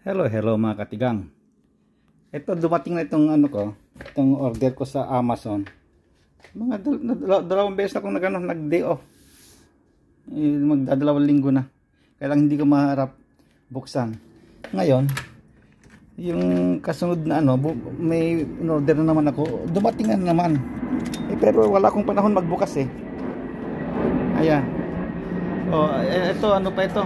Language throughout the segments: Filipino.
Hello, hello mga katigang. Ito dumating na itong itong order ko sa Amazon. Mga dalawang beses na akong nag-day off. Magdadalawang linggo na. Kaya lang hindi ko maharap buksan. Ngayon, yung kasunod na may in-order na naman ako. Dumating na naman. Pero wala akong panahon magbukas eh. Ayan. Oh, ito pa ito?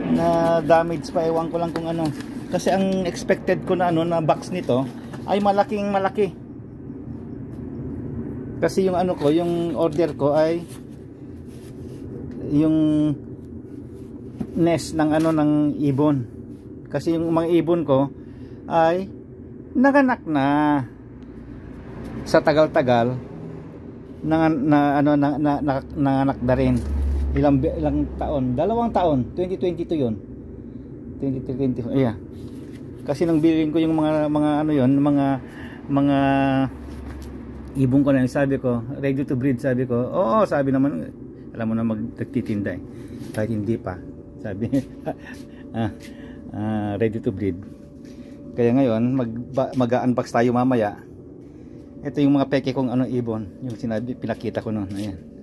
Na damage pa, ewan ko lang kung ano, kasi ang expected ko na na box nito ay malaking malaki, kasi yung yung order ko ay yung nest ng ng ibon, kasi yung mga ibon ko ay naganak na sa tagal-tagal nanganak na rin. Ilang taon? 2 taon. 2022 yun. 2020. Ayan. Kasi nang bilhin ko yung mga mga ibon ko na, sabi ko, ready to breed, sabi ko. Oo, sabi naman, alam mo na magtitinda eh. Kahit hindi pa. Sabi, ready to breed. Kaya ngayon, mag-unbox tayo mamaya. Ito yung mga peke kong ibon. Yung sinabi, pinakita ko noon. Ayan.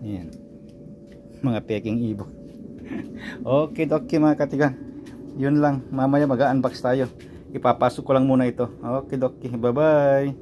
Ayan. Mga peking ibon. Okay mga katigan. Yun lang. Mamaya mag-unbox tayo. Ipapasok ko lang muna ito. Okay, bye bye.